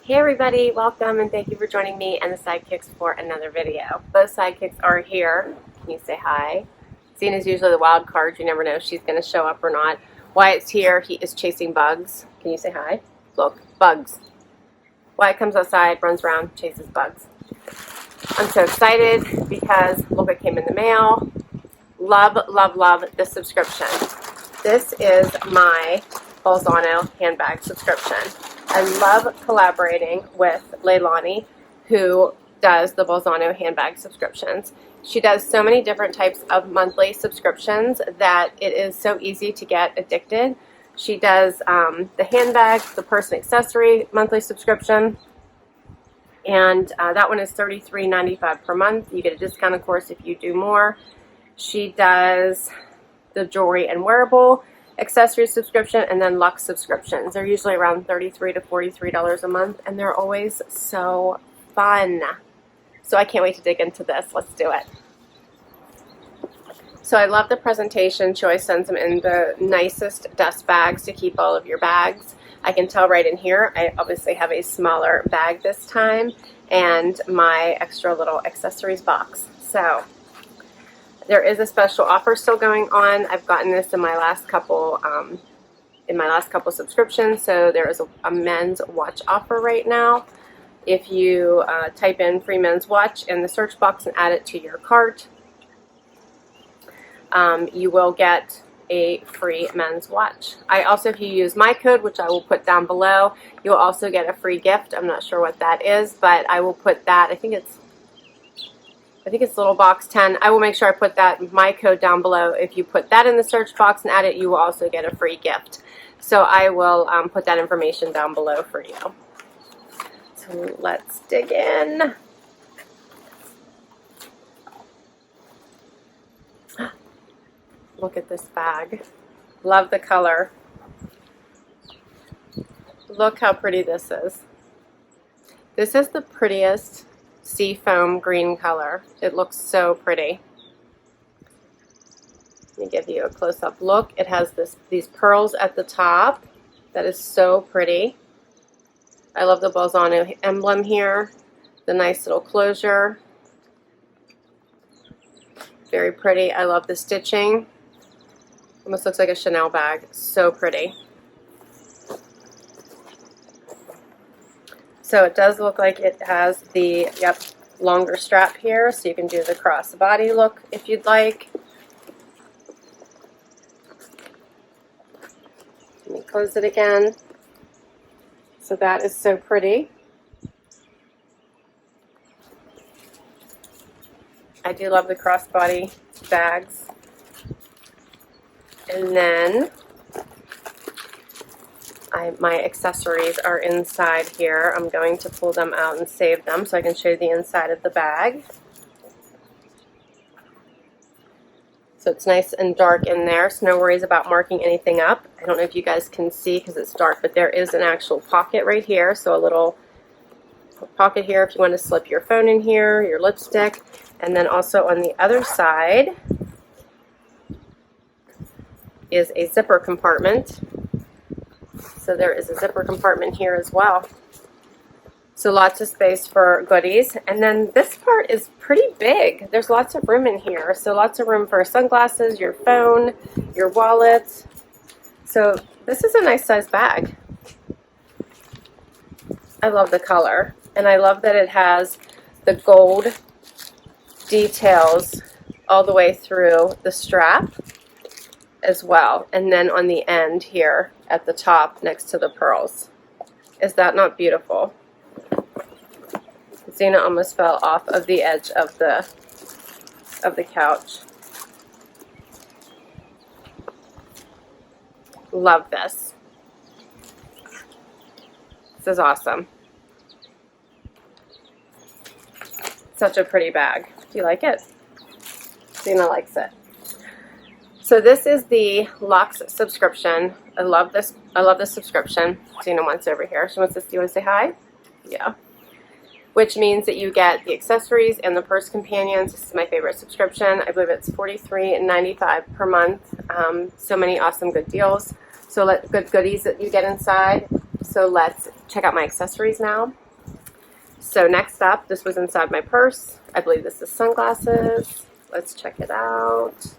Hey everybody, welcome and thank you for joining me and the sidekicks for another video. Both sidekicks are here. Can you say hi? Zena's usually the wild card. You never know if she's going to show up or not. Wyatt's here. He is chasing bugs. Can you say hi? Look, bugs. Wyatt comes outside, runs around, chases bugs. I'm so excited because look what came in the mail. Love, love, love this subscription. This is my Bolzano Handbag subscription. I love collaborating with Leilani, who does the Bolzano Handbag subscriptions. She does so many different types of monthly subscriptions that it is so easy to get addicted. She does the handbag, the purse and accessory monthly subscription, and that one is $33.95 per month. You get a discount, of course, if you do more. She does the jewelry and wearable accessories subscription, and then Lux subscriptions. They're usually around $33 to $43 a month, and they're always so fun. So I can't wait to dig into this. Let's do it. So I love the presentation. She always sends them in the nicest dust bags to keep all of your bags. I can tell right in here, I obviously have a smaller bag this time, and my extra little accessories box. So there is a special offer still going on. I've gotten this in my last couple subscriptions. So there is a men's watch offer right now. If you type in FREEMENSWATCH in the search box and add it to your cart, you will get a free men's watch. I also, if you use my code, which I will put down below, you'll also get a free gift. I'm not sure what that is, but I will put that. I think it's little box 10. I will make sure I put that, my code, down below. If you put that in the search box and add it, you will also get a free gift. So I will put that information down below for you. So let's dig in. Look at this bag. Love the color. Look how pretty this is. This is the prettiest seafoam green color. It looks so pretty. Let me give you a close-up look. It has these pearls at the top. That is so pretty. I love the Bolzano emblem here. The nice little closure. Very pretty. I love the stitching. Almost looks like a Chanel bag. So pretty. So it does look like it has the, longer strap here, so you can do the crossbody look if you'd like. Let me close it again. So that is so pretty. I do love the crossbody bags. And then my accessories are inside here. I'm going to pull them out and save them so I can show you the inside of the bag. So it's nice and dark in there, so no worries about marking anything up. I don't know if you guys can see because it's dark, but there is an actual pocket right here. So a little pocket here if you want to slip your phone in here, your lipstick. And then also on the other side is a zipper compartment. So there is a zipper compartment here as well. So lots of space for goodies. And then this part is pretty big. There's lots of room in here. So lots of room for sunglasses, your phone, your wallet. So this is a nice size bag. I love the color. And I love that it has the gold details all the way through the strap as well, and then on the end here at the top next to the pearls. Is that not beautiful? Zena almost fell off of the edge of the couch. Love this. This is awesome. Such a pretty bag. Do you like it? Zena likes it. So this is the Lux subscription. I love this. I love this subscription. Zena wants over here. She wants to. Do you want to say hi? Yeah. Which means that you get the accessories and the purse companions. This is my favorite subscription. I believe it's $43.95 per month. So many awesome good deals. So good goodies that you get inside. So let's check out my accessories now. So next up, this was inside my purse. I believe this is sunglasses. Let's check it out.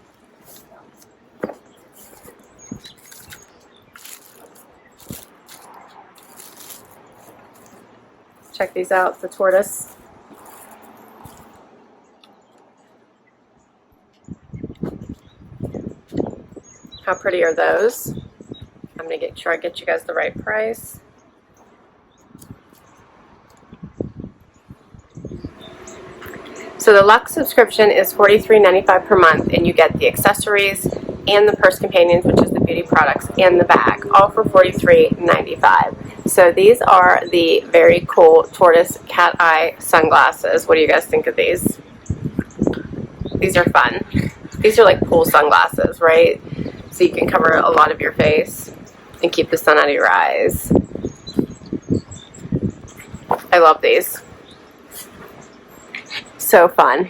Check these out, the tortoise. How pretty are those? I'm going to try to get you guys the right price. So the Lux subscription is $43.95 per month, and you get the accessories and the purse companions, which is the beauty products, and the bag, all for $43.95. So these are the very cool tortoise cat eye sunglasses. What do you guys think of these? These are fun. These are like cool sunglasses, right? So you can cover a lot of your face and keep the sun out of your eyes. I love these. So fun.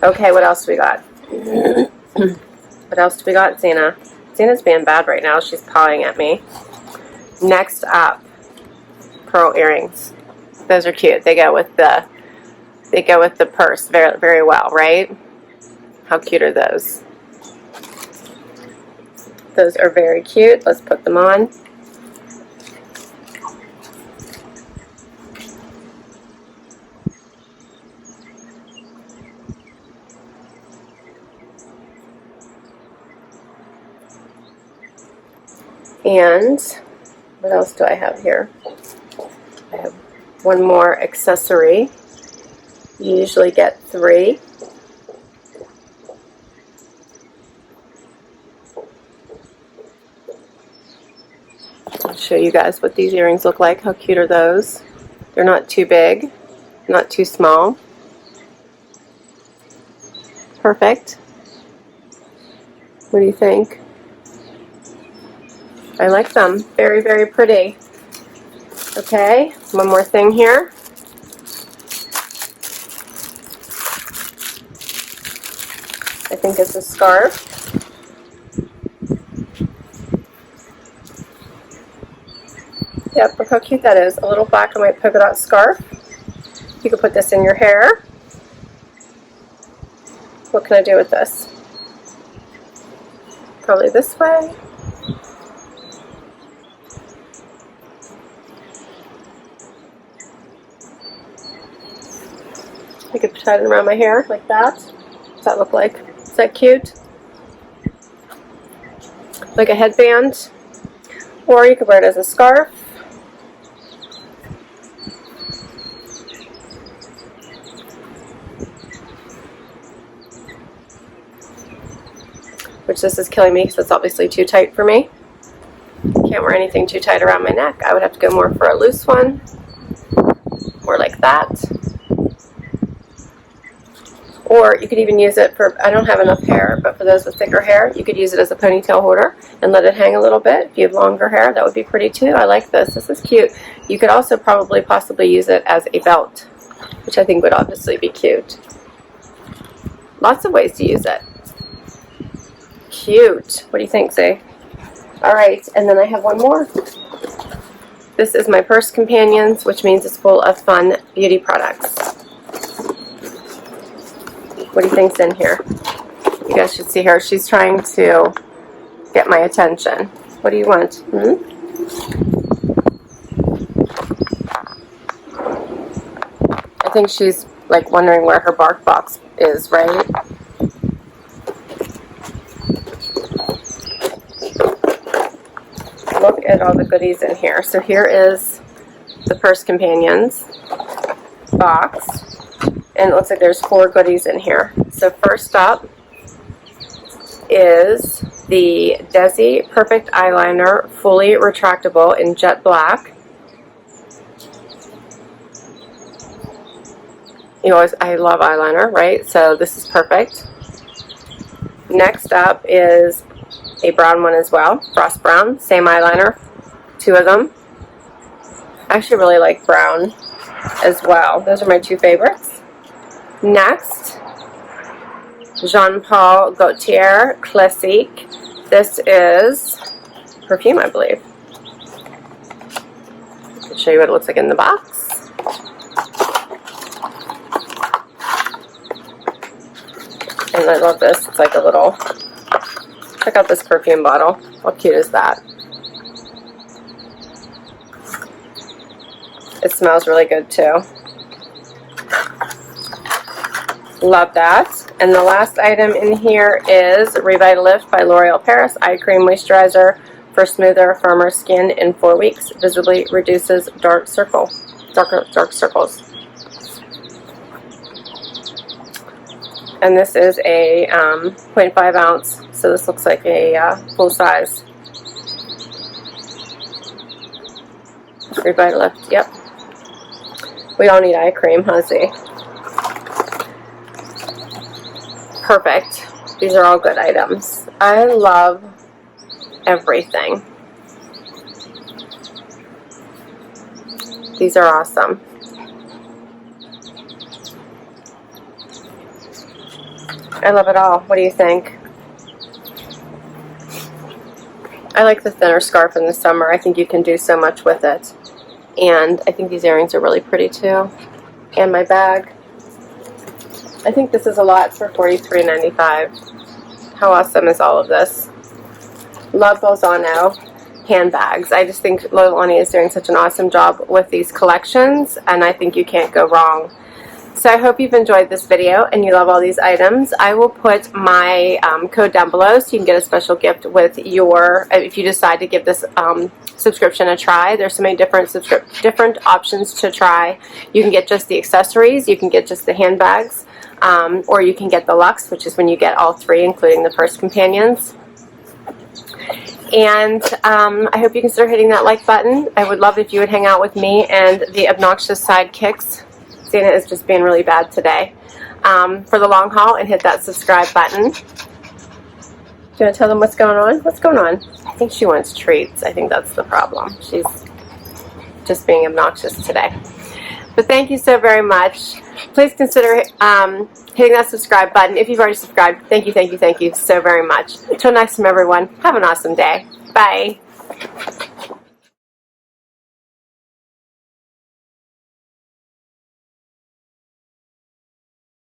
Okay, what else do we got? What else do we got, Xena? Xena's being bad right now. She's pawing at me. Next up, pearl earrings. Those are cute. They go with the purse very, very well, right? How cute are those? Those are very cute. Let's put them on. And what else do I have here? I have one more accessory. You usually get 3. I'll show you guys what these earrings look like. How cute are those? They're not too big, not too small. Perfect. What do you think? I like them. Very, very pretty. Okay, one more thing here. I think it's a scarf. Yep, look how cute that is. A little black and white polka dot scarf. You can put this in your hair. What can I do with this? Probably this way. I could tie it around my hair like that. What's that look like? Is that cute? Like a headband. Or you could wear it as a scarf. Which this is killing me because it's obviously too tight for me. Can't wear anything too tight around my neck. I would have to go more for a loose one. More like that. Or you could even use it for, I don't have enough hair, but for those with thicker hair, you could use it as a ponytail holder and let it hang a little bit. If you have longer hair, that would be pretty too. I like this. This is cute. You could also possibly use it as a belt, which I think would obviously be cute. Lots of ways to use it. Cute. What do you think, Zay? Alright, and then I have one more. This is my purse companions, which means it's full of fun beauty products. What do you think's in here? You guys should see her. She's trying to get my attention. What do you want? I think she's like wondering where her bark box is, right? Look at all the goodies in here. So here is the purse companions box. And it looks like there's 4 goodies in here. So first up is the Desi Perfect Eyeliner, fully retractable in jet black. I love eyeliner, right? So this is perfect. Next up is a brown one as well, frost brown, same eyeliner, 2 of them. I actually really like brown as well. Those are my 2 favorites. Next, Jean Paul Gaultier Classique. This is perfume, I believe. I'll show you what it looks like in the box. And I love this. It's like a little, check out this perfume bottle. How cute is that? It smells really good too. Love that. And the last item in here is Revitalift by L'Oreal Paris Eye Cream Moisturizer for smoother, firmer skin in 4 weeks. Visibly reduces dark circles. And this is a 0.5 ounce, so this looks like a full size. Revitalift, yep. We all need eye cream, huh, Z? Perfect. These are all good items. I love everything. These are awesome. I love it all. What do you think? I like the thinner scarf in the summer. I think you can do so much with it. And I think these earrings are really pretty too. And my bag. I think this is a lot for $43.95. How awesome is all of this? Love Bolzano handbags. I just think Lolani is doing such an awesome job with these collections, and I think you can't go wrong. So I hope you've enjoyed this video and you love all these items. I will put my code down below so you can get a special gift with your, if you decide to give this subscription a try. There's so many different options to try. You can get just the accessories, you can get just the handbags, or you can get the Lux, which is when you get all three, including the first companions. And I hope you consider hitting that like button. I would love if you would hang out with me and the obnoxious sidekicks. Zena is just being really bad today. For the long haul, and hit that subscribe button. Do you want to tell them what's going on? What's going on? I think she wants treats. I think that's the problem. She's just being obnoxious today. But thank you so very much. Please consider hitting that subscribe button. If you've already subscribed, thank you so very much. Until next time, everyone, have an awesome day. Bye.